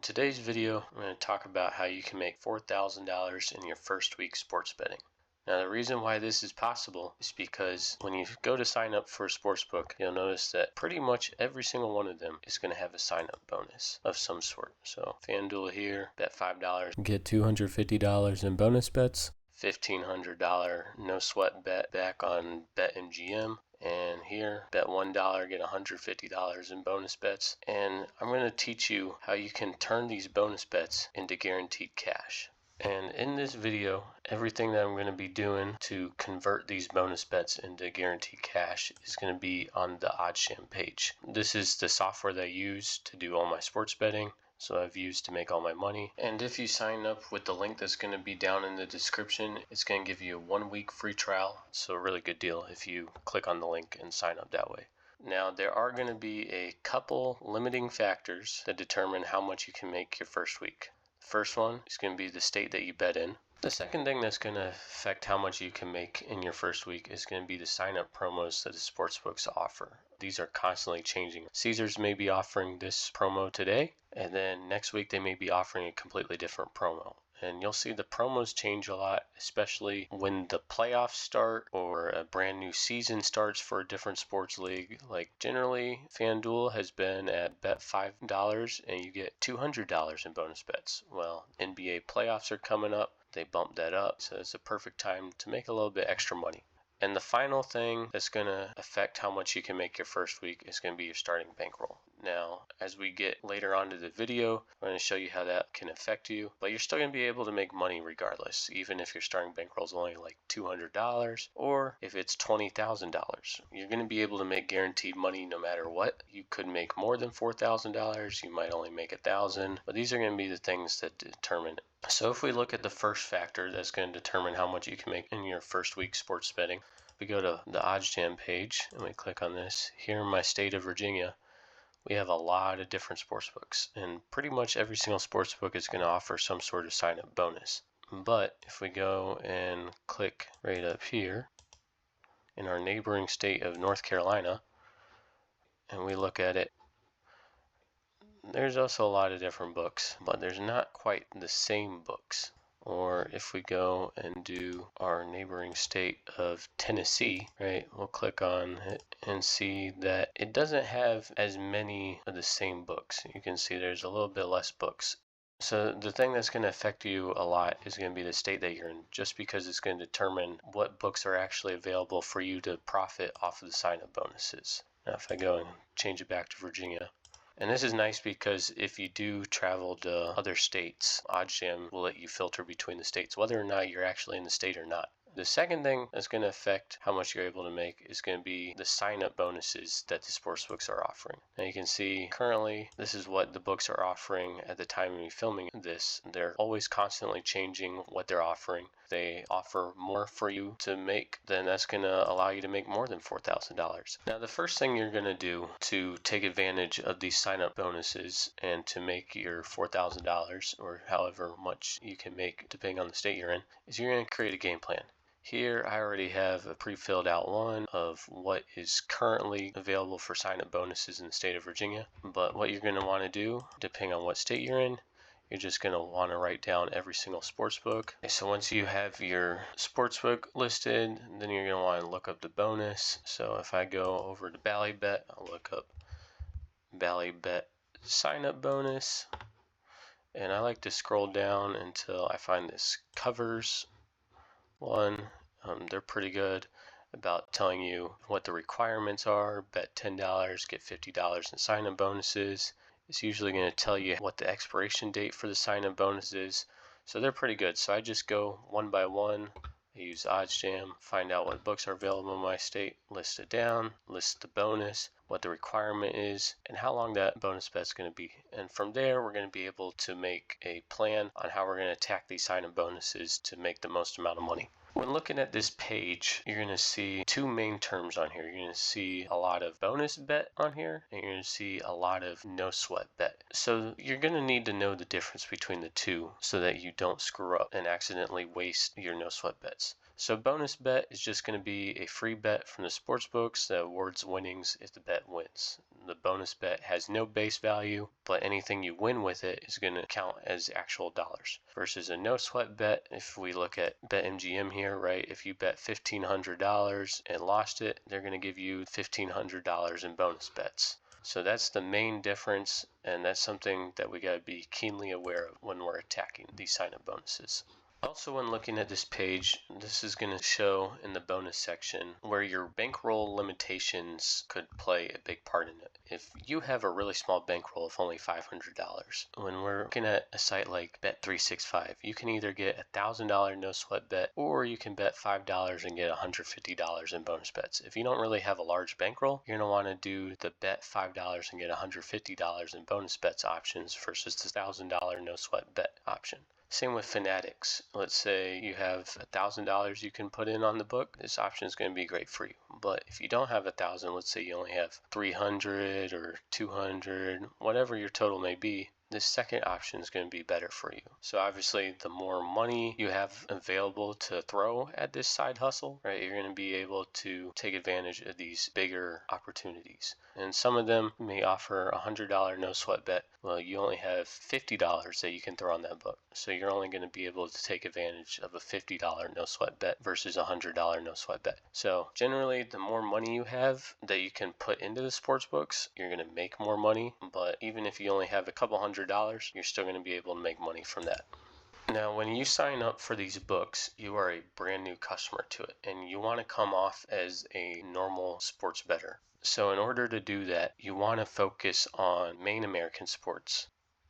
today's video, I'm going to talk about how you can make $4,000 in your first week sports betting. Now, the reason why this is possible is because when you go to sign up for a sportsbook, you'll notice that pretty much every single one of them is going to have a sign-up bonus of some sort. So, Fanduel here, bet $5, get $250 in bonus bets. $1,500 no sweat bet back on BetMGM. And here, bet $1, get $150 in bonus bets. And I'm going to teach you how you can turn these bonus bets into guaranteed cash. And in this video, everything that I'm going to be doing to convert these bonus bets into guaranteed cash is going to be on the OddsJam page. This is the software that I use to do all my sports betting. So I've used to make all my money. And if you sign up with the link that's going to be down in the description, it's going to give you a 1-week free trial. So a really good deal if you click on the link and sign up that way. Now, there are going to be a couple limiting factors that determine how much you can make your first week. The first one is going to be the state that you bet in. The second thing that's going to affect how much you can make in your first week is going to be the sign-up promos that the sportsbooks offer. These are constantly changing. Caesars may be offering this promo today, and then next week they may be offering a completely different promo. And you'll see the promos change a lot, especially when the playoffs start or a brand new season starts for a different sports league. Like generally, Fanduel has been at bet $5 and you get $200 in bonus bets. Well, NBA playoffs are coming up. They bumped that up, so it's a perfect time to make a little bit extra money. And the final thing that's going to affect how much you can make your first week is going to be your starting bankroll. Now, as we get later on to the video, I'm going to show you how that can affect you, but you're still going to be able to make money regardless, even if your starting bankroll is only like $200 or if it's $20,000. You're going to be able to make guaranteed money no matter what. You could make more than $4,000, you might only make $1,000, but these are going to be the things that determine it. So if we look at the first factor that's going to determine how much you can make in your first week sports betting, we go to the OddsJam page and we click on this. Here in my state of Virginia, we have a lot of different sportsbooks, and pretty much every single sportsbook is going to offer some sort of sign-up bonus. But if we go and click right up here in our neighboring state of North Carolina and we look at it, there's also a lot of different books, but there's not quite the same books. Or if we go and do our neighboring state of Tennessee, right, we'll click on it and see that it doesn't have as many of the same books. You can see there's a little bit less books. So the thing that's going to affect you a lot is going to be the state that you're in, just because it's going to determine what books are actually available for you to profit off of the sign-up bonuses. Now if I go and change it back to Virginia, and this is nice because if you do travel to other states, OddsJam will let you filter between the states, whether or not you're actually in the state or not. The second thing that's going to affect how much you're able to make is going to be the sign-up bonuses that the sportsbooks are offering. Now you can see currently this is what the books are offering at the time of me filming this. They're always constantly changing what they're offering. They offer more for you to make, then that's going to allow you to make more than $4,000. Now the first thing you're going to do to take advantage of these sign-up bonuses and to make your $4,000 or however much you can make depending on the state you're in is you're going to create a game plan. Here I already have a pre-filled out one of what is currently available for sign-up bonuses in the state of Virginia. But what you're going to want to do, depending on what state you're in, you're just going to want to write down every single sportsbook. So once you have your sportsbook listed, then you're going to want to look up the bonus. So if I go over to Bally Bet, I'll look up Bally Bet sign-up bonus. And I like to scroll down until I find this covers one. They're pretty good about telling you what the requirements are. Bet $10, get $50 in sign-up bonuses. It's usually going to tell you what the expiration date for the sign-up bonus is. So they're pretty good. So I just go one by one. I use OddsJam, find out what books are available in my state, list it down, list the bonus, what the requirement is, and how long that bonus bet's going to be. And from there, we're going to be able to make a plan on how we're going to attack these sign-up bonuses to make the most amount of money. When looking at this page, you're going to see two main terms on here. You're going to see a lot of bonus bet on here, and you're going to see a lot of no sweat bet. So you're going to need to know the difference between the two so that you don't screw up and accidentally waste your no sweat bets. So bonus bet is just going to be a free bet from the sports books that awards winnings if the bet wins. The bonus bet has no base value, but anything you win with it is going to count as actual dollars. Versus a no sweat bet, if we look at BetMGM here, right, if you bet $1,500 and lost it, they're going to give you $1,500 in bonus bets. So that's the main difference, and that's something that we got to be keenly aware of when we're attacking these sign-up bonuses. Also, when looking at this page, this is going to show in the bonus section where your bankroll limitations could play a big part in it. If you have a really small bankroll of only $500, when we're looking at a site like Bet365, you can either get a $1,000 no sweat bet, or you can bet $5 and get $150 in bonus bets. If you don't really have a large bankroll, you're going to want to do the bet $5 and get $150 in bonus bets options versus the $1,000 no sweat bet option. Same with Fanatics. Let's say you have $1,000 you can put in on the book. This option is going to be great for you. But if you don't have 1,000, let's say you only have 300 or 200, whatever your total may be, this second option is going to be better for you. So obviously, the more money you have available to throw at this side hustle, right, you're going to be able to take advantage of these bigger opportunities. And some of them may offer a $100 no sweat bet. Well, you only have $50 that you can throw on that book. So you're only going to be able to take advantage of a $50 no sweat bet versus a $100 no sweat bet. So generally, the more money you have that you can put into the sports books, you're going to make more money. But even if you only have a couple $100, you're still going to be able to make money from that. Now, when you sign up for these books, you are a brand new customer to it, and you want to come off as a normal sports bettor. So in order to do that, you want to focus on main American sports.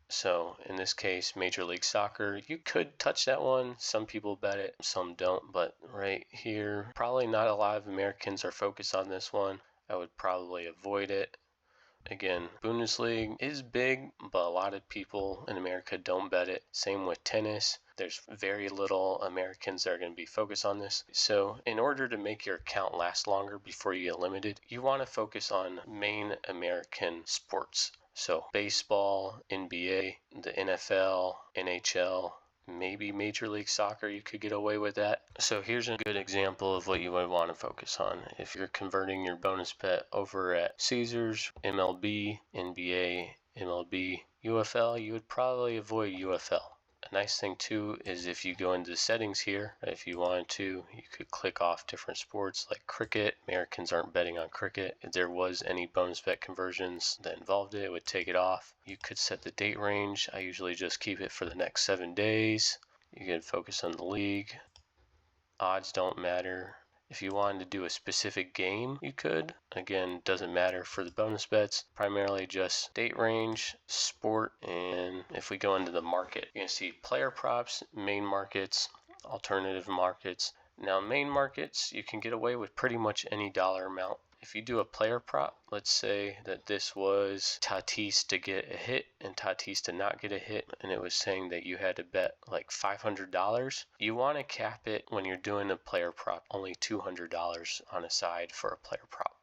So in this case, Major League Soccer, you could touch that one. Some people bet it, some don't. But right here, probably not a lot of Americans are focused on this one. I would probably avoid it. Again, Bundesliga is big, but a lot of people in America don't bet it. Same with tennis. There's very little Americans that are going to be focused on this. So in order to make your account last longer before you get limited, you want to focus on main American sports. So baseball, NBA, the NFL, NHL, maybe Major League Soccer, you could get away with that. So here's a good example of what you would want to focus on. If you're converting your bonus bet over at Caesars, MLB, NBA, MLB, UFL, you would probably avoid UFL. A nice thing too is if you go into the settings here, if you wanted to, you could click off different sports like cricket. Americans aren't betting on cricket. If there was any bonus bet conversions that involved it, it would take it off. You could set the date range. I usually just keep it for the next 7 days. You can focus on the league. Odds don't matter. If you wanted to do a specific game, you could. Again, doesn't matter for the bonus bets. Primarily just date range, sport, and if we go into the market, you can see player props, main markets, alternative markets. Now, main markets, you can get away with pretty much any dollar amount. If you do a player prop, let's say that this was Tatis to get a hit and Tatis to not get a hit, and it was saying that you had to bet like $500, you want to cap it when you're doing a player prop, only $200 on a side for a player prop.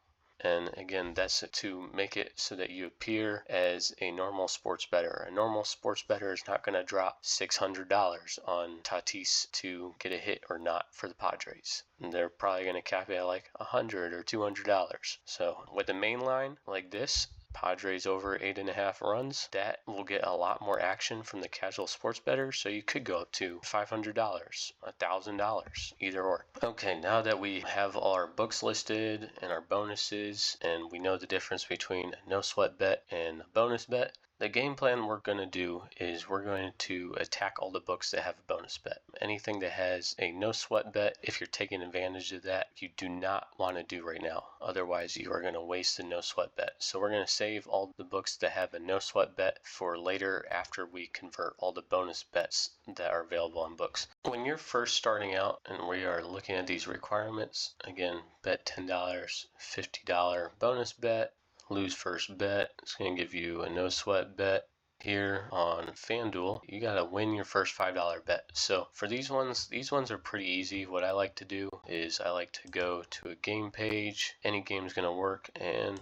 And again, that's to make it so that you appear as a normal sports bettor. A normal sports bettor is not going to drop $600 on Tatis to get a hit or not for the Padres. And they're probably going to cap it at like $100 or $200. So with the main line like this, Padres over 8.5 runs, that will get a lot more action from the casual sports bettor, so you could go up to $500, $1,000, either or. Okay, now that we have all our books listed and our bonuses, and we know the difference between a no sweat bet and a bonus bet, the game plan we're going to do is we're going to attack all the books that have a bonus bet. Anything that has a no sweat bet, if you're taking advantage of that, you do not want to do right now. Otherwise, you are going to waste the no sweat bet. So we're going to save all the books that have a no sweat bet for later after we convert all the bonus bets that are available on books. When you're first starting out and we are looking at these requirements, again, bet $10, $50 bonus bet, lose first bet. It's going to give you a no sweat bet. Here on Fanduel, you got to win your first $5 bet. So for these ones are pretty easy. What I like to do is I like to go to a game page. Any game's going to work, and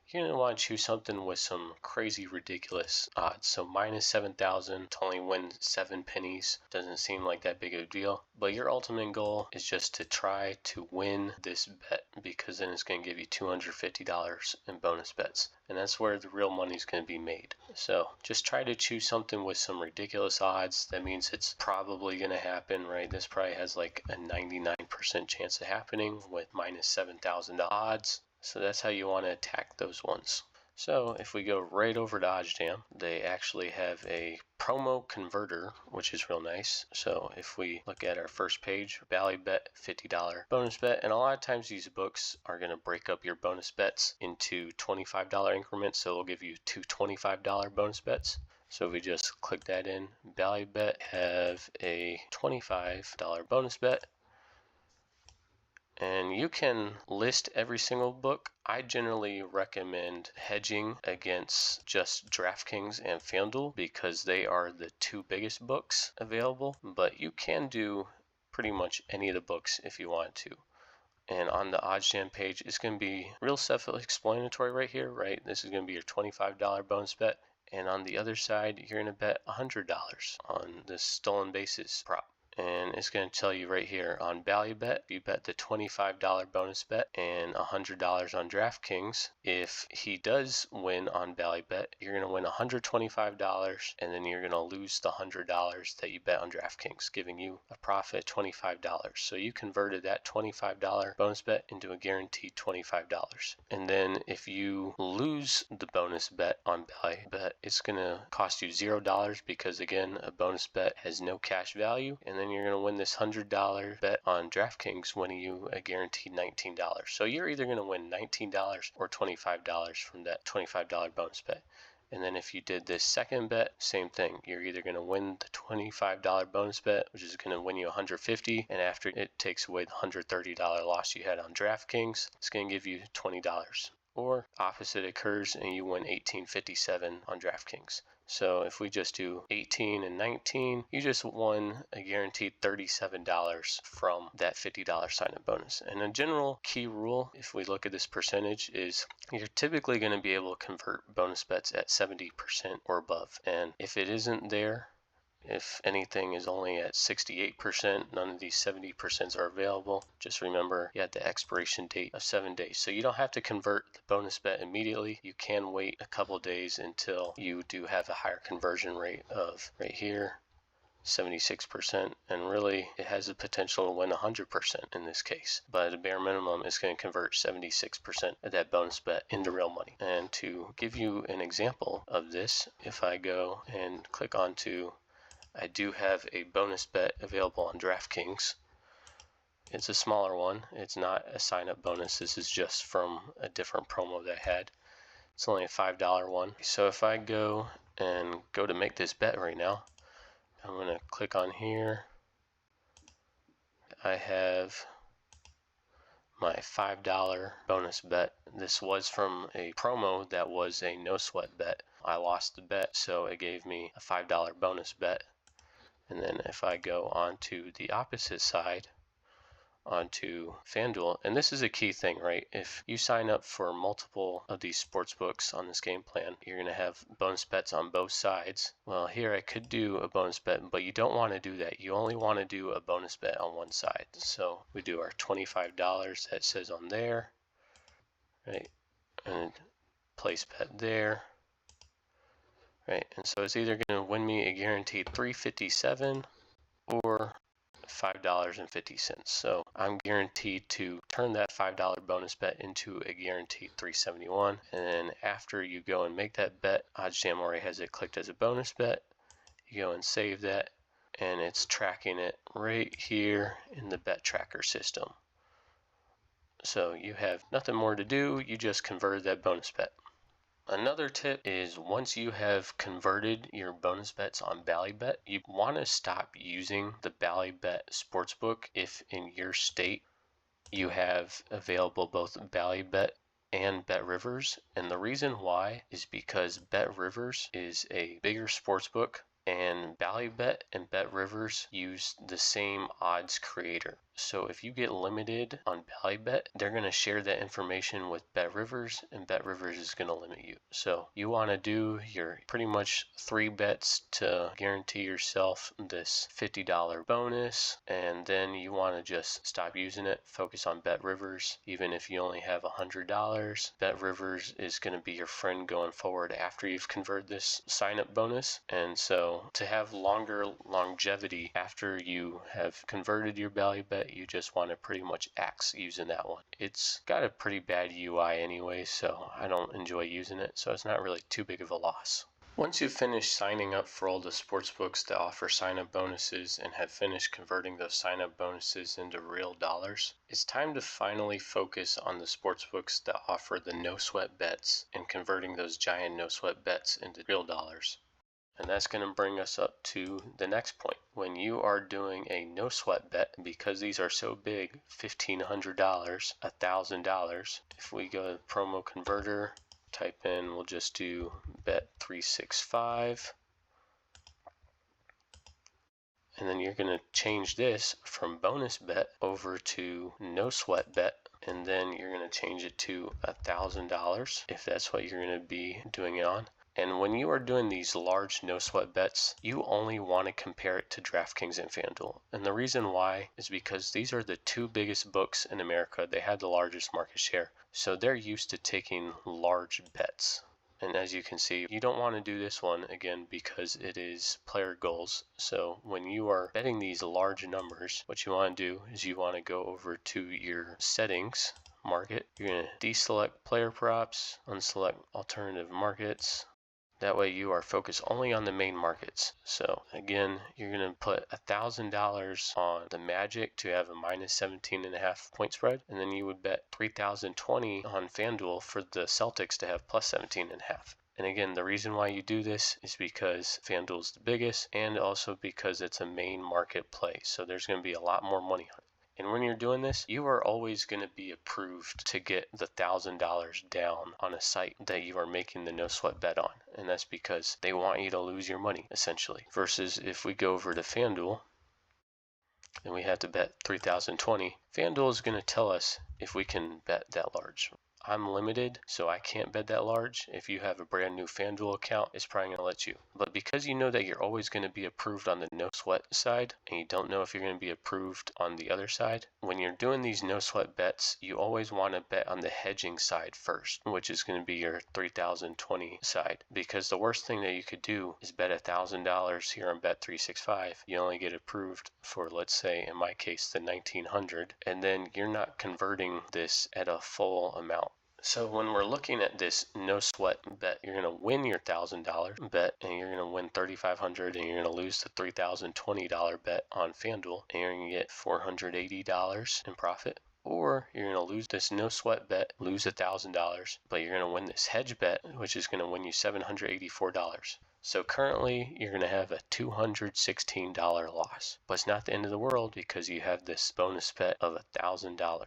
you're going to want to choose something with some crazy ridiculous odds. So minus 7,000 to only win 7 pennies doesn't seem like that big of a deal. But your ultimate goal is just to try to win this bet, because then it's going to give you $250 in bonus bets. And that's where the real money is going to be made. So just try to choose something with some ridiculous odds. That means it's probably going to happen, right? This probably has like a 99% chance of happening with minus 7,000 odds. So that's how you want to attack those ones. So if we go right over to OddsJam, they actually have a promo converter, which is real nice. So if we look at our first page, Bally Bet $50 bonus bet, and a lot of times these books are going to break up your bonus bets into $25 increments, so it'll give you two $25 bonus bets. So if we just click that in, Bally Bet have a $25 bonus bet. And you can list every single book. I generally recommend hedging against just DraftKings and Fanduel because they are the two biggest books available. But you can do pretty much any of the books if you want to. And on the OddsJam page, it's going to be real self-explanatory right here, right? This is going to be your $25 bonus bet. And on the other side, you're going to bet $100 on this stolen bases prop. And it's going to tell you right here on Bally Bet, you bet the $25 bonus bet and $100 on DraftKings. If he does win on Bally Bet, you're going to win $125, and then you're going to lose the $100 that you bet on DraftKings, giving you a profit $25. So you converted that $25 bonus bet into a guaranteed $25. And then if you lose the bonus bet on Bally Bet, it's going to cost you $0 because, again, a bonus bet has no cash value. And then you're going to win this $100 bet on DraftKings, winning you a guaranteed $19. So you're either going to win $19 or $25 from that $25 bonus bet. And then if you did this second bet, same thing. You're either going to win the $25 bonus bet, which is going to win you $150, and after it takes away the $130 loss you had on DraftKings, it's going to give you $20. Or opposite occurs and you win $18.57 on DraftKings. So if we just do 18 and 19, you just won a guaranteed $37 from that $50 sign-up bonus. And a general key rule, if we look at this percentage, is you're typically going to be able to convert bonus bets at 70% or above. And if it isn't there, if anything is only at 68%, none of these 70% are available. Just remember you had the expiration date of 7 days. So you don't have to convert the bonus bet immediately. You can wait a couple days until you do have a higher conversion rate of right here, 76%. And really it has the potential to win 100% in this case. But at a bare minimum, it's going to convert 76% of that bonus bet into real money. And to give you an example of this, if I go and click onto, I do have a bonus bet available on DraftKings. It's a smaller one. It's not a sign-up bonus. This is just from a different promo that I had. It's only a $5 one. So if I go to make this bet right now, I'm going to click on here. I have my $5 bonus bet. This was from a promo that was a no sweat bet. I lost the bet, so it gave me a $5 bonus bet. And then if I go onto the opposite side, onto Fanduel, and this is a key thing, right? If you sign up for multiple of these sports books on this game plan, you're going to have bonus bets on both sides. Well, here I could do a bonus bet, but you don't want to do that. You only want to do a bonus bet on one side. So we do our $25 that says on there, right? And place bet there. Right, and so it's either going to win me a guaranteed $3.57 or $5.50. So I'm guaranteed to turn that $5 bonus bet into a guaranteed $3.71. And then after you go and make that bet, OddsJam already has it clicked as a bonus bet. You go and save that, and it's tracking it right here in the bet tracker system. So you have nothing more to do. You just converted that bonus bet. Another tip is once you have converted your bonus bets on Bally Bet, you want to stop using the Bally Bet sportsbook if in your state you have available both Bally Bet and Bet Rivers. And the reason why is because Bet Rivers is a bigger sportsbook, and Bally Bet and Bet Rivers use the same odds creator. So if you get limited on Bally Bet, they're going to share that information with BetRivers, and BetRivers is going to limit you. So you want to do your pretty much 3 bets to guarantee yourself this $50 bonus, and then you want to just stop using it, focus on BetRivers. Even if you only have $100, BetRivers is going to be your friend going forward after you've converted this sign-up bonus. And so to have longer longevity after you have converted your Bally Bet, you just want to pretty much axe using that one. It's got a pretty bad UI anyway, so I don't enjoy using it, so it's not really too big of a loss. Once you've finished signing up for all the sportsbooks that offer sign-up bonuses and have finished converting those sign-up bonuses into real dollars, it's time to finally focus on the sportsbooks that offer the no-sweat bets and converting those giant no-sweat bets into real dollars. And that's going to bring us up to the next point. When you are doing a no sweat bet, because these are so big, $1,500, $1,000, if we go to promo converter, type in, we'll just do bet 365. And then you're going to change this from bonus bet over to no sweat bet. And then you're going to change it to $1,000 if that's what you're going to be doing it on. And when you are doing these large no-sweat bets, you only want to compare it to DraftKings and Fanduel. And the reason why is because these are the 2 biggest books in America. They have the largest market share. So they're used to taking large bets. And as you can see, you don't want to do this one, again, because it is player goals. So when you are betting these large numbers, what you want to do is you want to go over to your settings market. You're going to deselect player props, unselect alternative markets. That way you are focused only on the main markets. So again, you're going to put $1,000 on the Magic to have a minus 17.5 point spread. And then you would bet $3,020 on FanDuel for the Celtics to have plus 17.5. And again, the reason why you do this is because FanDuel is the biggest and also because it's a main market play. So there's going to be a lot more money on it. And when you're doing this, you are always going to be approved to get the $1,000 down on a site that you are making the no sweat bet on. And that's because they want you to lose your money, essentially. Versus if we go over to FanDuel and we have to bet $3,020, FanDuel is going to tell us if we can bet that large. I'm limited, so I can't bet that large. If you have a brand new FanDuel account, it's probably going to let you. But because you know that you're always going to be approved on the no sweat side, and you don't know if you're going to be approved on the other side, when you're doing these no sweat bets, you always want to bet on the hedging side first, which is going to be your $3,020 side. Because the worst thing that you could do is bet $1,000 here on bet 365. You only get approved for, let's say, in my case, the $1,900, and then you're not converting this at a full amount. So when we're looking at this no sweat bet, you're going to win your $1,000 bet and you're going to win $3,500 and you're going to lose the $3,020 bet on FanDuel and you're going to get $480 in profit. Or you're going to lose this no sweat bet, lose $1,000, but you're going to win this hedge bet, which is going to win you $784. So currently you're going to have a $216 loss, but it's not the end of the world because you have this bonus bet of $1,000.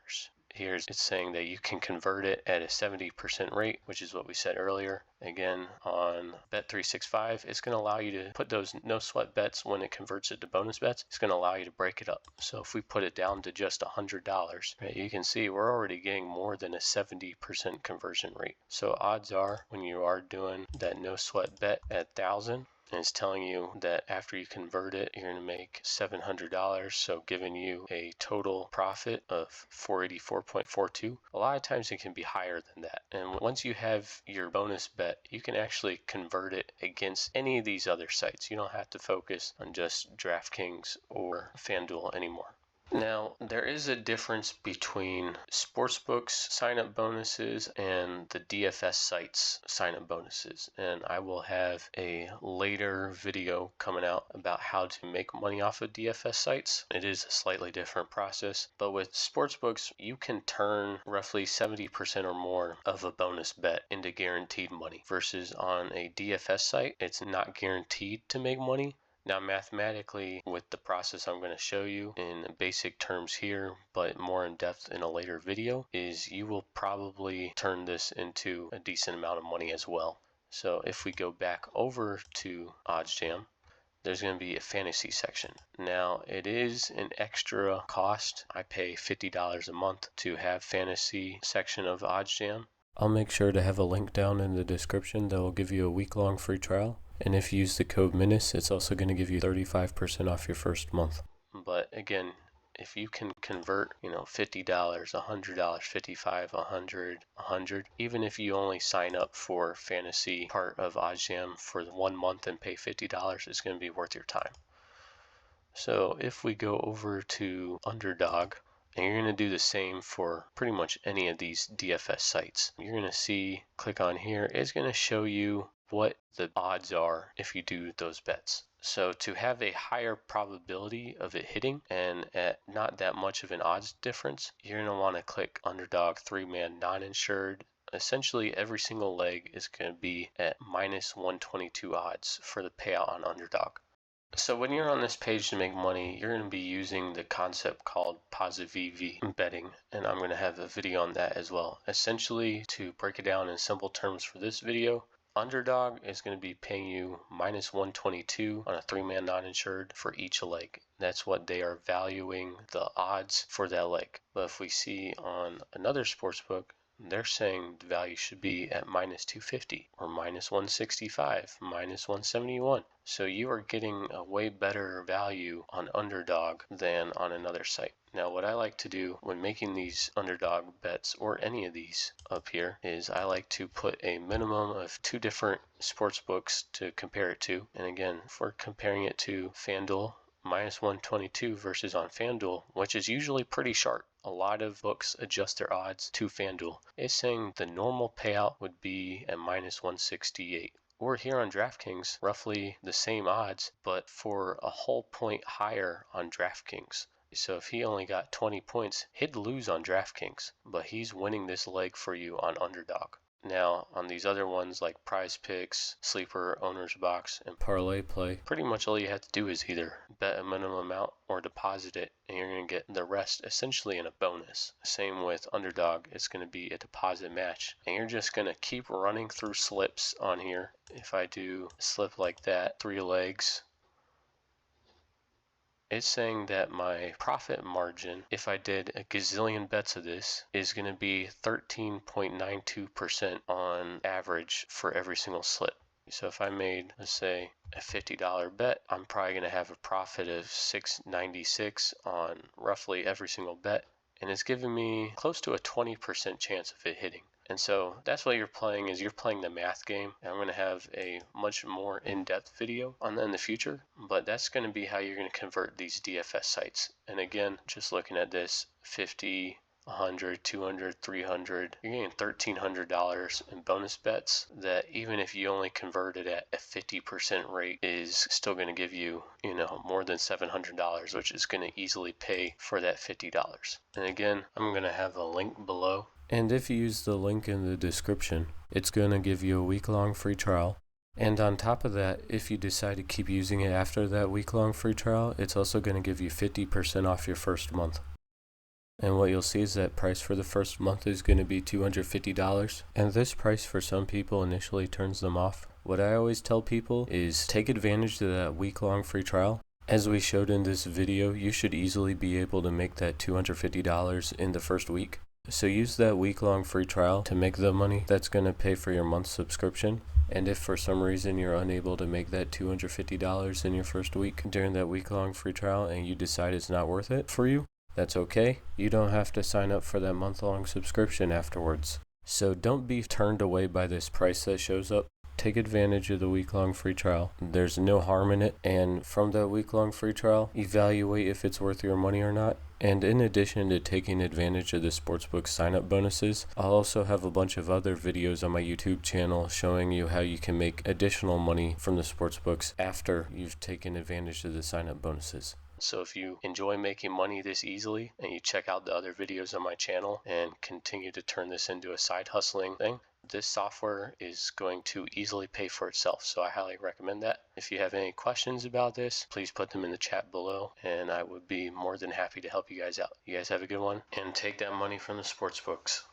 Here it's saying that you can convert it at a 70% rate, which is what we said earlier. Again, on Bet365, it's going to allow you to put those no sweat bets when it converts it to bonus bets. It's going to allow you to break it up. So if we put it down to just $100, right, you can see we're already getting more than a 70% conversion rate. So odds are when you are doing that no sweat bet at 1,000, and it's telling you that after you convert it, you're going to make $700, so giving you a total profit of $484.42. A lot of times it can be higher than that. And once you have your bonus bet, you can actually convert it against any of these other sites. You don't have to focus on just DraftKings or FanDuel anymore. Now, there is a difference between sportsbooks sign-up bonuses and the DFS sites sign-up bonuses. And I will have a later video coming out about how to make money off of DFS sites. It is a slightly different process, but with sportsbooks, you can turn roughly 70% or more of a bonus bet into guaranteed money. Versus on a DFS site, it's not guaranteed to make money. Now, mathematically, with the process I'm going to show you in basic terms here, but more in depth in a later video, is you will probably turn this into a decent amount of money as well. So if we go back over to OddsJam there's going to be a fantasy section. Now, it is an extra cost. I pay $50 a month to have fantasy section of OddsJam. I'll make sure to have a link down in the description that will give you a week-long free trial. And if you use the code MINUS, it's also going to give you 35% off your first month. But again, if you can convert, $50, $100, 55, 100, even if you only sign up for fantasy part of OddsJam for 1 month and pay $50, it's going to be worth your time. So if we go over to Underdog, and you're going to do the same for pretty much any of these DFS sites. You're going to see, click on here, it's going to show you what the odds are if you do those bets. So to have a higher probability of it hitting and at not that much of an odds difference, you're going to want to click Underdog 3-man non-insured. Essentially every single leg is going to be at minus 122 odds for the payout on Underdog. So when you're on this page to make money, you're going to be using the concept called PrizePicks betting, and I'm going to have a video on that as well. Essentially, to break it down in simple terms for this video, Underdog is going to be paying you minus 122 on a 3-man non-insured for each leg. That's what they are valuing the odds for that leg. But if we see on another sportsbook, they're saying the value should be at minus 250 or minus 165, minus 171. So you are getting a way better value on Underdog than on another site. Now what I like to do when making these Underdog bets or any of these up here is I like to put a minimum of 2 different sports books to compare it to. And again, if we're comparing it to Fanduel, minus 122 versus on Fanduel, which is usually pretty sharp. A lot of books adjust their odds to Fanduel. It's saying the normal payout would be at minus 168. Or here on DraftKings, roughly the same odds, but for a whole point higher on DraftKings. So if he only got 20 points, he'd lose on DraftKings, but he's winning this leg for you on Underdog. Now, on these other ones like PrizePicks, Sleeper, Owner's Box, and Parlay Play, pretty much all you have to do is either bet a minimum amount or deposit it, and you're going to get the rest essentially in a bonus. Same with Underdog, it's going to be a deposit match, and you're just going to keep running through slips on here. If I do a slip like that, 3 legs, it's saying that my profit margin, if I did a gazillion bets of this, is going to be 13.92% on average for every single slip. So if I made, let's say, a $50 bet, I'm probably going to have a profit of $6.96 on roughly every single bet. And it's giving me close to a 20% chance of it hitting. And so that's what you're playing, is you're playing the math game. And I'm going to have a much more in-depth video on that in the future. But that's going to be how you're going to convert these DFS sites. And again, just looking at this, 50, 100, 200, 300, you're getting $1,300 in bonus bets that even if you only convert it at a 50% rate is still going to give you, more than $700, which is going to easily pay for that $50. And again, I'm going to have a link below. and if you use the link in the description, it's going to give you a week-long free trial. And on top of that, if you decide to keep using it after that week-long free trial, it's also going to give you 50% off your first month. And what you'll see is that price for the first month is going to be $250. And this price for some people initially turns them off. What I always tell people is take advantage of that week-long free trial. As we showed in this video, you should easily be able to make that $250 in the first week. So use that week-long free trial to make the money that's going to pay for your month's subscription. And if for some reason you're unable to make that $250 in your first week during that week-long free trial and you decide it's not worth it for you, that's okay. You don't have to sign up for that month-long subscription afterwards. So don't be turned away by this price that shows up. Take advantage of the week-long free trial. There's no harm in it. And from that week-long free trial, evaluate if it's worth your money or not. And in addition to taking advantage of the sportsbook sign-up bonuses, I'll also have a bunch of other videos on my YouTube channel showing you how you can make additional money from the sportsbooks after you've taken advantage of the sign-up bonuses. So if you enjoy making money this easily and you check out the other videos on my channel and continue to turn this into a side hustling thing, this software is going to easily pay for itself. So I highly recommend that. If you have any questions about this, please put them in the chat below and I would be more than happy to help you guys out. You guys have a good one and take that money from the sports books.